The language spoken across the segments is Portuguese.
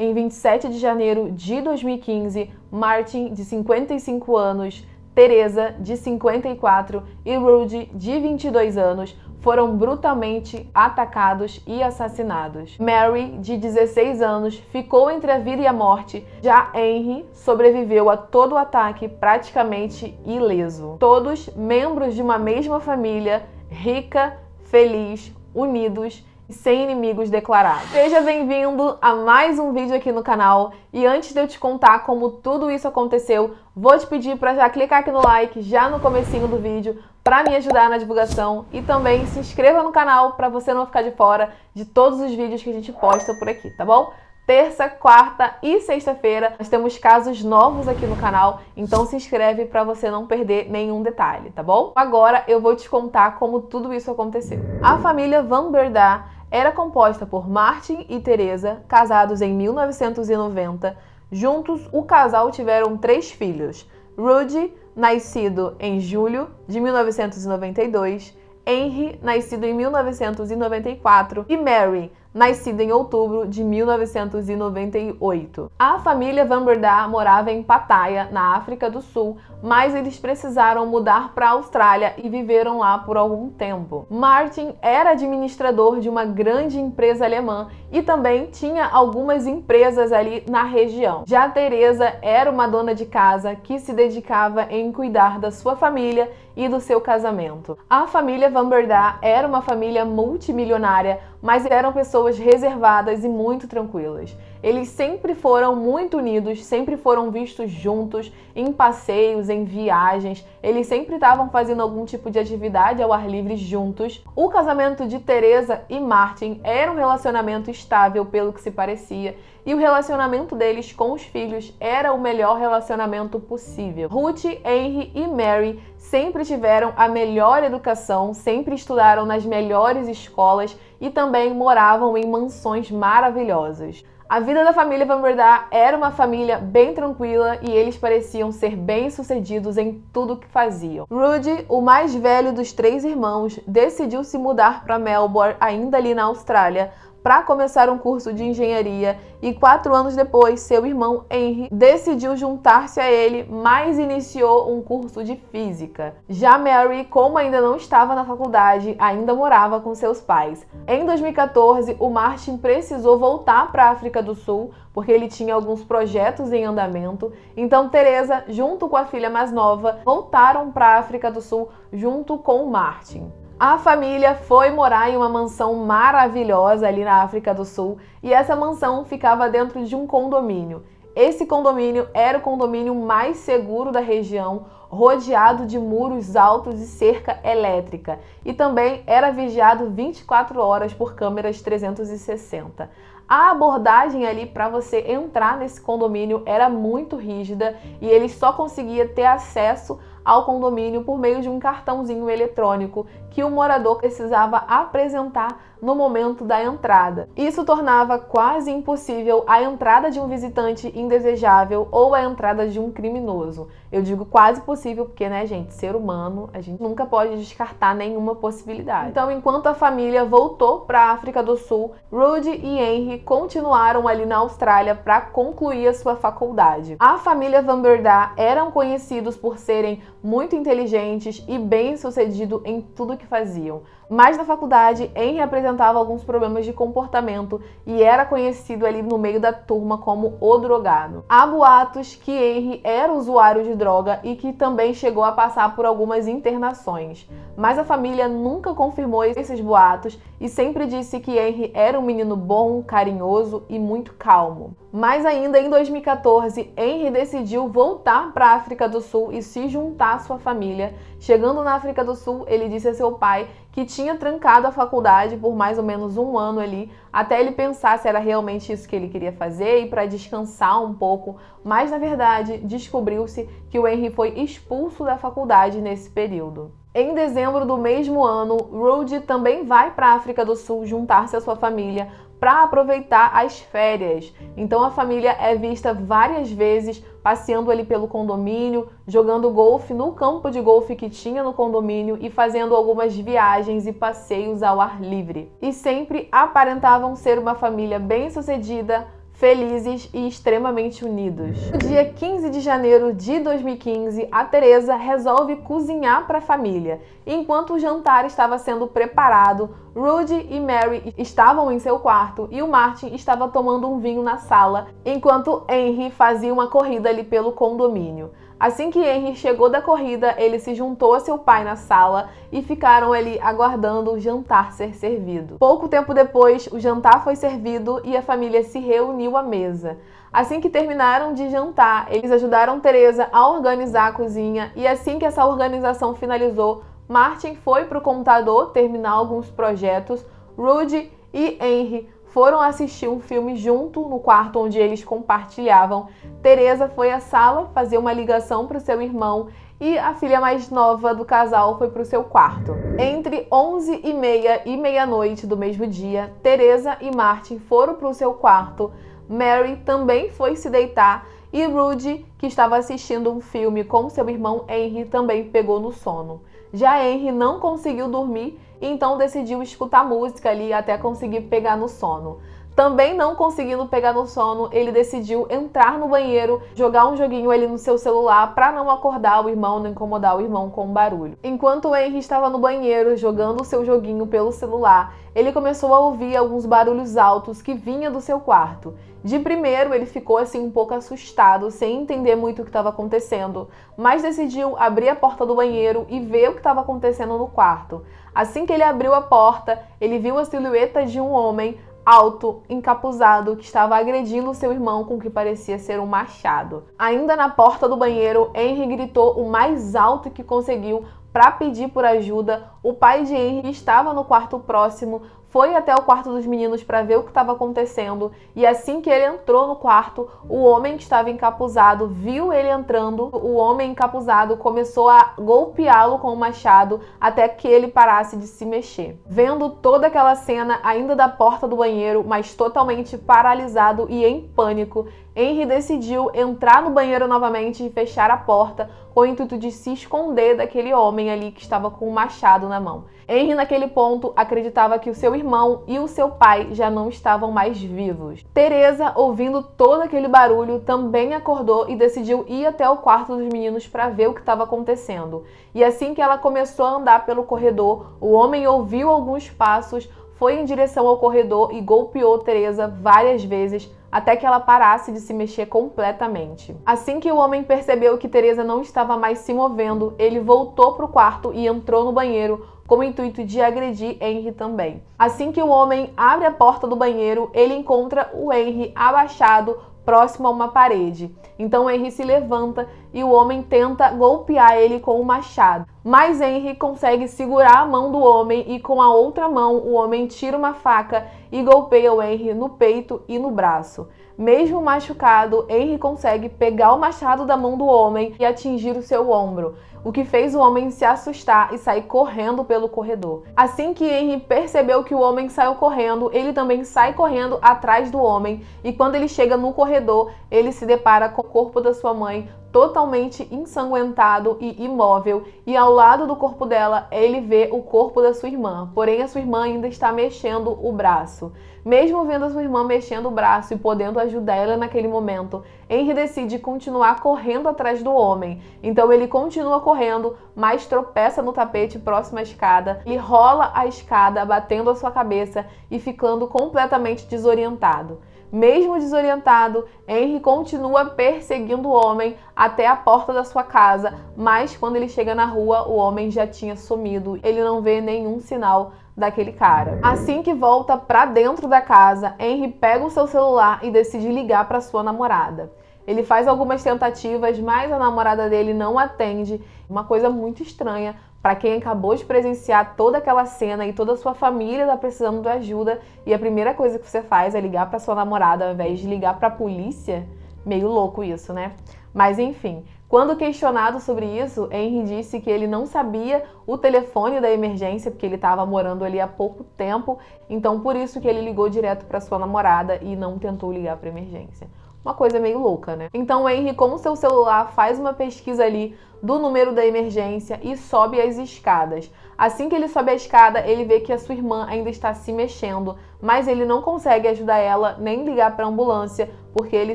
em 27 de janeiro de 2015, Martin, de 55 anos, Teresa, de 54 e Rudy, de 22 anos, foram brutalmente atacados e assassinados. Mary, de 16 anos, ficou entre a vida e a morte. Já Henry sobreviveu a todo o ataque praticamente ileso. Todos membros de uma mesma família, rica, feliz, unidos e sem inimigos declarados. Seja bem-vindo a mais um vídeo aqui no canal. E antes de eu te contar como tudo isso aconteceu, vou te pedir para já clicar aqui no like, já no comecinho do vídeo, para me ajudar na divulgação, e também se inscreva no canal para você não ficar de fora de todos os vídeos que a gente posta por aqui, tá bom? Terça, quarta e sexta-feira nós temos casos novos aqui no canal, então se inscreve para você não perder nenhum detalhe, tá bom? Agora eu vou te contar como tudo isso aconteceu. A família Van Breda era composta por Martin e Teresa, casados em 1990. Juntos, o casal tiveram 3 filhos. Rudy, nascido em julho de 1992, Henry, nascido em 1994, e Mary, nascida em outubro de 1998. A família Van Breda morava em Pattaya, na África do Sul, mas eles precisaram mudar para a Austrália e viveram lá por algum tempo. Martin era administrador de uma grande empresa alemã e também tinha algumas empresas ali na região. Já Teresa era uma dona de casa que se dedicava em cuidar da sua família e do seu casamento. A família Van Breda era uma família multimilionária, mas eram pessoas reservadas e muito tranquilas. Eles sempre foram muito unidos, sempre foram vistos juntos, em passeios, em viagens. Eles sempre estavam fazendo algum tipo de atividade ao ar livre juntos. O casamento de Teresa e Martin era um relacionamento estável, pelo que se parecia, e o relacionamento deles com os filhos era o melhor relacionamento possível. Ruth, Henry e Mary sempre tiveram a melhor educação, sempre estudaram nas melhores escolas e também moravam em mansões maravilhosas. A vida da família Van Breda era uma família bem tranquila e eles pareciam ser bem-sucedidos em tudo que faziam. Rudy, o mais velho dos 3 irmãos, decidiu se mudar para Melbourne, ainda ali na Austrália, para começar um curso de engenharia, e 4 anos depois, seu irmão Henry decidiu juntar-se a ele, mas iniciou um curso de física. Já Mary, como ainda não estava na faculdade, ainda morava com seus pais. Em 2014, o Martin precisou voltar para a África do Sul, porque ele tinha alguns projetos em andamento. Então Teresa, junto com a filha mais nova, voltaram para a África do Sul junto com o Martin. A família foi morar em uma mansão maravilhosa ali na África do Sul, e essa mansão ficava dentro de um condomínio. Esse condomínio era o condomínio mais seguro da região, rodeado de muros altos e cerca elétrica, e também era vigiado 24 horas por câmeras 360. A abordagem ali para você entrar nesse condomínio era muito rígida e ele só conseguia ter acesso ao condomínio por meio de um cartãozinho eletrônico que o morador precisava apresentar no momento da entrada. Isso tornava quase impossível a entrada de um visitante indesejável ou a entrada de um criminoso. Eu digo quase possível porque, né, gente, ser humano, a gente nunca pode descartar nenhuma possibilidade. Então, enquanto a família voltou para a África do Sul, Rudy e Henry continuaram ali na Austrália para concluir a sua faculdade. A família Van Breda eram conhecidos por serem muito inteligentes e bem-sucedidos em tudo que faziam. Mas na faculdade, Henry apresentava alguns problemas de comportamento e era conhecido ali no meio da turma como o drogado. Há boatos que Henry era usuário de droga e que também chegou a passar por algumas internações. Mas a família nunca confirmou esses boatos e sempre disse que Henry era um menino bom, carinhoso e muito calmo. Mas ainda em 2014, Henry decidiu voltar para a África do Sul e se juntar à sua família. Chegando na África do Sul, ele disse a seu pai que tinha trancado a faculdade por mais ou menos um ano ali, até ele pensar se era realmente isso que ele queria fazer e para descansar um pouco. Mas, na verdade, descobriu-se que o Henry foi expulso da faculdade nesse período. Em dezembro do mesmo ano, Rudy também vai para a África do Sul juntar-se à sua família para aproveitar as férias. Então a família é vista várias vezes passeando ali pelo condomínio, jogando golfe no campo de golfe que tinha no condomínio e fazendo algumas viagens e passeios ao ar livre. E sempre aparentavam ser uma família bem-sucedida, felizes e extremamente unidos. No dia 15 de janeiro de 2015, a Teresa resolve cozinhar para a família. Enquanto o jantar estava sendo preparado, Rudy e Mary estavam em seu quarto e o Martin estava tomando um vinho na sala, enquanto Henry fazia uma corrida ali pelo condomínio. Assim que Henry chegou da corrida, ele se juntou a seu pai na sala e ficaram ali aguardando o jantar ser servido. Pouco tempo depois, o jantar foi servido e a família se reuniu à mesa. Assim que terminaram de jantar, eles ajudaram Teresa a organizar a cozinha e assim que essa organização finalizou, Martin foi para o computador terminar alguns projetos, Rudy e Henry foram assistir um filme junto no quarto onde eles compartilhavam. Teresa foi à sala fazer uma ligação para o seu irmão e a filha mais nova do casal foi para o seu quarto. Entre 11h30 e meia-noite do mesmo dia, Teresa e Martin foram para o seu quarto. Mary também foi se deitar e Rudy, que estava assistindo um filme com seu irmão Henry, também pegou no sono. Já Henry não conseguiu dormir, então decidiu escutar música ali até conseguir pegar no sono. Também não conseguindo pegar no sono, ele decidiu entrar no banheiro, jogar um joguinho ali no seu celular para não acordar o irmão, não incomodar o irmão com o barulho. Enquanto o Henry estava no banheiro jogando o seu joguinho pelo celular, ele começou a ouvir alguns barulhos altos que vinham do seu quarto. De primeiro, ele ficou assim um pouco assustado, sem entender muito o que estava acontecendo, mas decidiu abrir a porta do banheiro e ver o que estava acontecendo no quarto. Assim que ele abriu a porta, ele viu a silhueta de um homem alto, encapuzado, que estava agredindo seu irmão com o que parecia ser um machado. Ainda na porta do banheiro, Henry gritou o mais alto que conseguiu para pedir por ajuda. O pai de Henry estava no quarto próximo, foi até o quarto dos meninos para ver o que estava acontecendo e assim que ele entrou no quarto, o homem que estava encapuzado viu ele entrando. O homem encapuzado começou a golpeá-lo com o machado até que ele parasse de se mexer. Vendo toda aquela cena ainda da porta do banheiro, mas totalmente paralisado e em pânico, Henry decidiu entrar no banheiro novamente e fechar a porta com o intuito de se esconder daquele homem ali que estava com o machado na mão. Henry, naquele ponto, acreditava que o seu irmão e o seu pai já não estavam mais vivos. Teresa, ouvindo todo aquele barulho, também acordou e decidiu ir até o quarto dos meninos para ver o que estava acontecendo. E assim que ela começou a andar pelo corredor, o homem ouviu alguns passos, foi em direção ao corredor e golpeou Teresa várias vezes, até que ela parasse de se mexer completamente. Assim que o homem percebeu que Teresa não estava mais se movendo, ele voltou para o quarto e entrou no banheiro com o intuito de agredir Henry também. Assim que o homem abre a porta do banheiro, ele encontra o Henry abaixado próximo a uma parede. Então Henry se levanta e o homem tenta golpear ele com o machado. Mas Henry consegue segurar a mão do homem e com a outra mão o homem tira uma faca e golpeia o Henry no peito e no braço. Mesmo machucado, Henry consegue pegar o machado da mão do homem e atingir o seu ombro, o que fez o homem se assustar e sair correndo pelo corredor. Assim que Henry percebeu que o homem saiu correndo, ele também sai correndo atrás do homem e quando ele chega no corredor, ele se depara com o corpo da sua mãe totalmente ensanguentado e imóvel, e ao lado do corpo dela ele vê o corpo da sua irmã, porém a sua irmã ainda está mexendo o braço. Mesmo vendo a sua irmã mexendo o braço e podendo ajudar ela naquele momento, Henry decide continuar correndo atrás do homem. Então ele continua correndo, mas tropeça no tapete próximo à escada, ele rola a escada batendo a sua cabeça e ficando completamente desorientado. Mesmo desorientado, Henry continua perseguindo o homem até a porta da sua casa, mas quando ele chega na rua, o homem já tinha sumido. Ele não vê nenhum sinal daquele cara. Assim que volta para dentro da casa, Henry pega o seu celular e decide ligar para sua namorada. Ele faz algumas tentativas, mas a namorada dele não atende. Uma coisa muito estranha para quem acabou de presenciar toda aquela cena e toda a sua família está precisando de ajuda e a primeira coisa que você faz é ligar para sua namorada ao invés de ligar para a polícia. Meio louco isso, né? Mas enfim, quando questionado sobre isso, Henry disse que ele não sabia o telefone da emergência porque ele estava morando ali há pouco tempo, então por isso que ele ligou direto para sua namorada e não tentou ligar para a emergência. Uma coisa meio louca, né? Então o Henry, com o seu celular, faz uma pesquisa ali do número da emergência e sobe as escadas. Assim que ele sobe a escada, ele vê que a sua irmã ainda está se mexendo, mas ele não consegue ajudar ela nem ligar para a ambulância, porque ele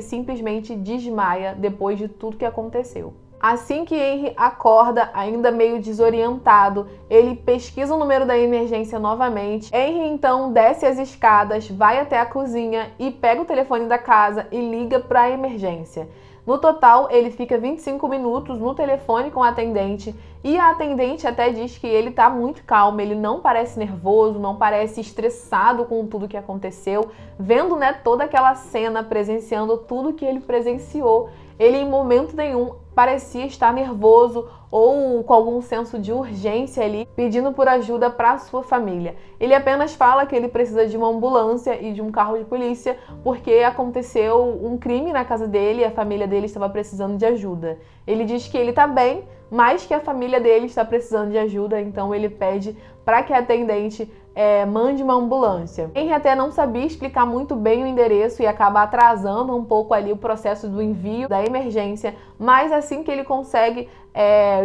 simplesmente desmaia depois de tudo que aconteceu. Assim que Henry acorda, ainda meio desorientado, ele pesquisa o número da emergência novamente. Henry então desce as escadas, vai até a cozinha e pega o telefone da casa e liga para a emergência. No total, ele fica 25 minutos no telefone com a atendente e a atendente até diz que ele tá muito calmo, ele não parece nervoso, não parece estressado com tudo que aconteceu, vendo, né, toda aquela cena, presenciando tudo que ele presenciou. Ele em momento nenhum parecia estar nervoso ou com algum senso de urgência ali, pedindo por ajuda para a sua família. Ele apenas fala que ele precisa de uma ambulância e de um carro de polícia porque aconteceu um crime na casa dele e a família dele estava precisando de ajuda. Ele diz que ele está bem, mas que a família dele está precisando de ajuda, então ele pede para que a atendente mande uma ambulância. Henry até não sabia explicar muito bem o endereço e acaba atrasando um pouco ali o processo do envio da emergência, mas assim que ele consegue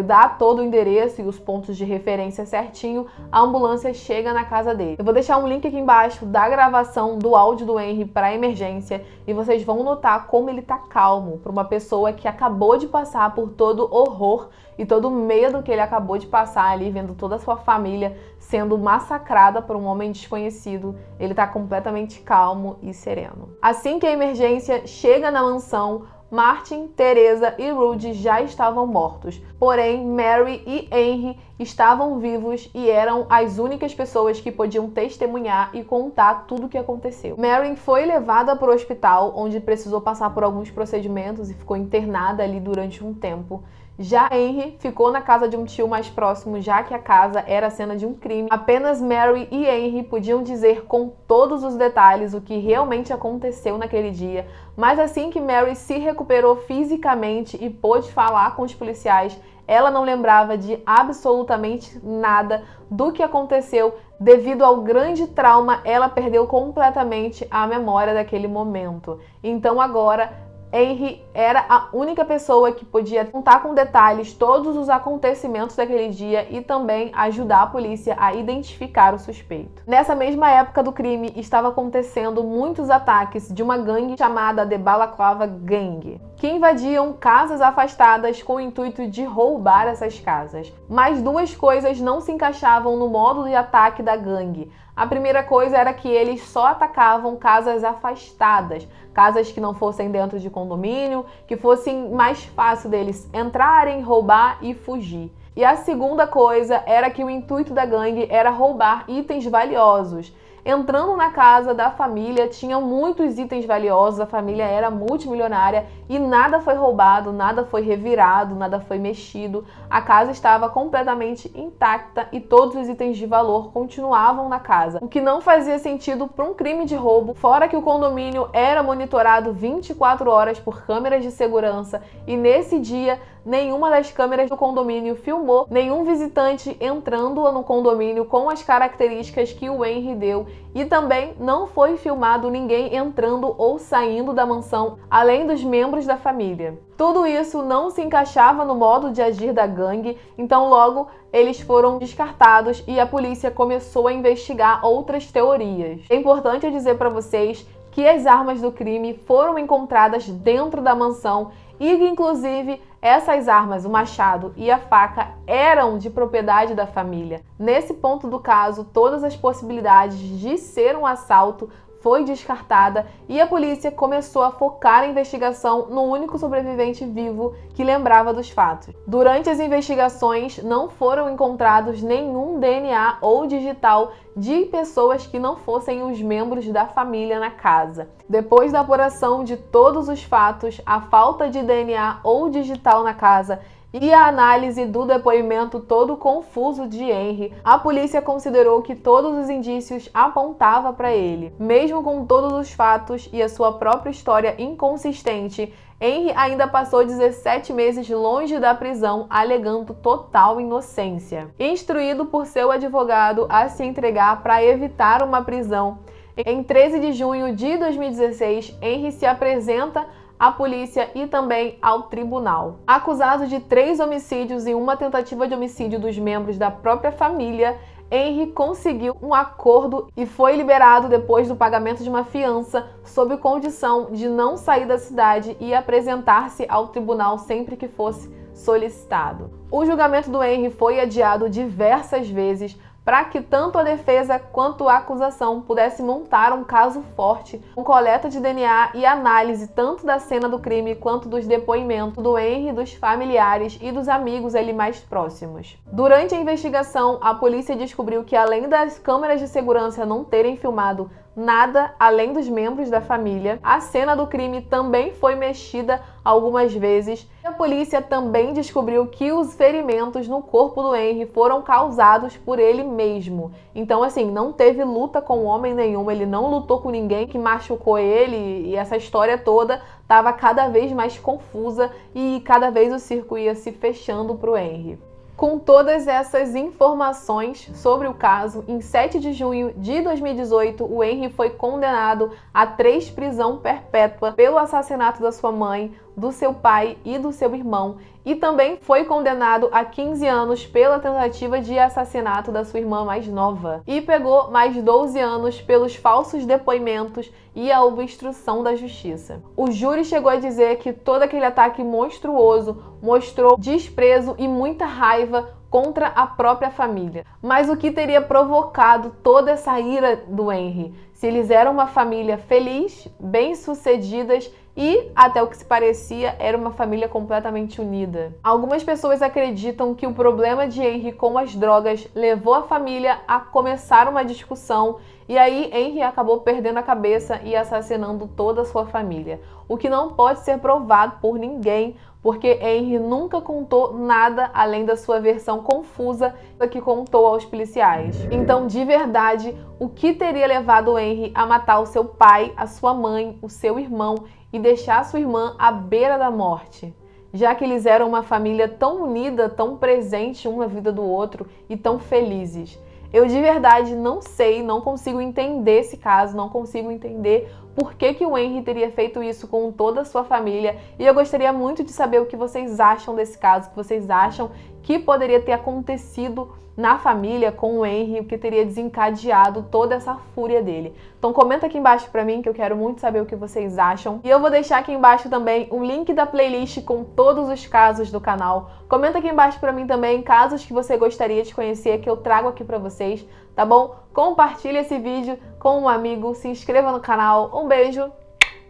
dar todo o endereço e os pontos de referência certinho, a ambulância chega na casa dele. Eu vou deixar um link aqui embaixo da gravação do áudio do Henry para a emergência e vocês vão notar como ele tá calmo para uma pessoa que acabou de passar por todo o horror e todo o medo que ele acabou de passar ali, vendo toda a sua família sendo massacrada por um homem desconhecido. Ele tá completamente calmo e sereno. Assim que a emergência chega na mansão, Martin, Teresa e Rudy já estavam mortos. Porém, Mary e Henry estavam vivos e eram as únicas pessoas que podiam testemunhar e contar tudo o que aconteceu. Mary foi levada para o hospital, onde precisou passar por alguns procedimentos e ficou internada ali durante um tempo. Já Henry ficou na casa de um tio mais próximo, já que a casa era a cena de um crime. Apenas Mary e Henry podiam dizer com todos os detalhes o que realmente aconteceu naquele dia, mas assim que Mary se recuperou fisicamente e pôde falar com os policiais, ela não lembrava de absolutamente nada do que aconteceu. Devido ao grande trauma, ela perdeu completamente a memória daquele momento. Então agora Henry era a única pessoa que podia contar com detalhes todos os acontecimentos daquele dia e também ajudar a polícia a identificar o suspeito. Nessa mesma época do crime, estava acontecendo muitos ataques de uma gangue chamada The Balaclava Gang, que invadiam casas afastadas com o intuito de roubar essas casas. Mas duas coisas não se encaixavam no modo de ataque da gangue. A primeira coisa era que eles só atacavam casas afastadas, casas que não fossem dentro de condomínio, que fossem mais fácil deles entrarem, roubar e fugir. E a segunda coisa era que o intuito da gangue era roubar itens valiosos. Entrando na casa da família, tinham muitos itens valiosos, a família era multimilionária e nada foi roubado, nada foi revirado, nada foi mexido. A casa estava completamente intacta e todos os itens de valor continuavam na casa, o que não fazia sentido para um crime de roubo, fora que o condomínio era monitorado 24 horas por câmeras de segurança e nesse dia nenhuma das câmeras do condomínio filmou nenhum visitante entrando no condomínio com as características que o Henry deu e também não foi filmado ninguém entrando ou saindo da mansão, além dos membros da família. Tudo isso não se encaixava no modo de agir da gangue, então logo eles foram descartados e a polícia começou a investigar outras teorias. É importante eu dizer para vocês que as armas do crime foram encontradas dentro da mansão e que, inclusive, essas armas, o machado e a faca, eram de propriedade da família. Nesse ponto do caso, todas as possibilidades de ser um assalto foi descartada e a polícia começou a focar a investigação no único sobrevivente vivo que lembrava dos fatos. Durante as investigações, não foram encontrados nenhum DNA ou digital de pessoas que não fossem os membros da família na casa. Depois da apuração de todos os fatos, a falta de DNA ou digital na casa e a análise do depoimento todo confuso de Henry, a polícia considerou que todos os indícios apontavam para ele. Mesmo com todos os fatos e a sua própria história inconsistente, Henry ainda passou 17 meses longe da prisão, alegando total inocência. Instruído por seu advogado a se entregar para evitar uma prisão, em 13 de junho de 2016, Henry se apresenta à polícia e também ao tribunal. Acusado de 3 homicídios e uma tentativa de homicídio dos membros da própria família, Henry conseguiu um acordo e foi liberado depois do pagamento de uma fiança, sob condição de não sair da cidade e apresentar-se ao tribunal sempre que fosse solicitado. O julgamento do Henry foi adiado diversas vezes para que tanto a defesa quanto a acusação pudesse montar um caso forte, com coleta de DNA e análise tanto da cena do crime quanto dos depoimentos do Henry, dos familiares e dos amigos ali mais próximos. Durante a investigação, a polícia descobriu que, além das câmeras de segurança não terem filmado nada além dos membros da família, a cena do crime também foi mexida algumas vezes. A polícia também descobriu que os ferimentos no corpo do Henry foram causados por ele mesmo. Então, assim, não teve luta com homem nenhum, ele não lutou com ninguém que machucou ele, e essa história toda estava cada vez mais confusa e cada vez o circo ia se fechando para o Henry. Com todas essas informações sobre o caso, em 7 de junho de 2018, o Henry foi condenado a 3 prisão perpétua pelo assassinato da sua mãe, do seu pai e do seu irmão, e também foi condenado a 15 anos pela tentativa de assassinato da sua irmã mais nova, e pegou mais 12 anos pelos falsos depoimentos e a obstrução da justiça. O júri chegou a dizer que todo aquele ataque monstruoso mostrou desprezo e muita raiva contra a própria família. Mas o que teria provocado toda essa ira do Henry? Se eles eram uma família feliz, bem-sucedidas e, até o que se parecia, era uma família completamente unida. Algumas pessoas acreditam que o problema de Henry com as drogas levou a família a começar uma discussão e aí Henry acabou perdendo a cabeça e assassinando toda a sua família. O que não pode ser provado por ninguém, porque Henry nunca contou nada além da sua versão confusa que contou aos policiais. Então, de verdade, o que teria levado Henry a matar o seu pai, a sua mãe, o seu irmão e deixar a sua irmã à beira da morte? Já que eles eram uma família tão unida, tão presente um na vida do outro e tão felizes. Eu de verdade não sei, não consigo entender esse caso, não consigo entender por que o Henry teria feito isso com toda a sua família. E eu gostaria muito de saber o que vocês acham desse caso, o que vocês acham que poderia ter acontecido na família com o Henry, o que teria desencadeado toda essa fúria dele. Então comenta aqui embaixo pra mim, que eu quero muito saber o que vocês acham. E eu vou deixar aqui embaixo também um link da playlist com todos os casos do canal. Comenta aqui embaixo pra mim também casos que você gostaria de conhecer, que eu trago aqui pra vocês, tá bom? Compartilhe esse vídeo com um amigo, se inscreva no canal. Um beijo,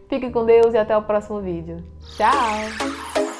fique com Deus e até o próximo vídeo. Tchau!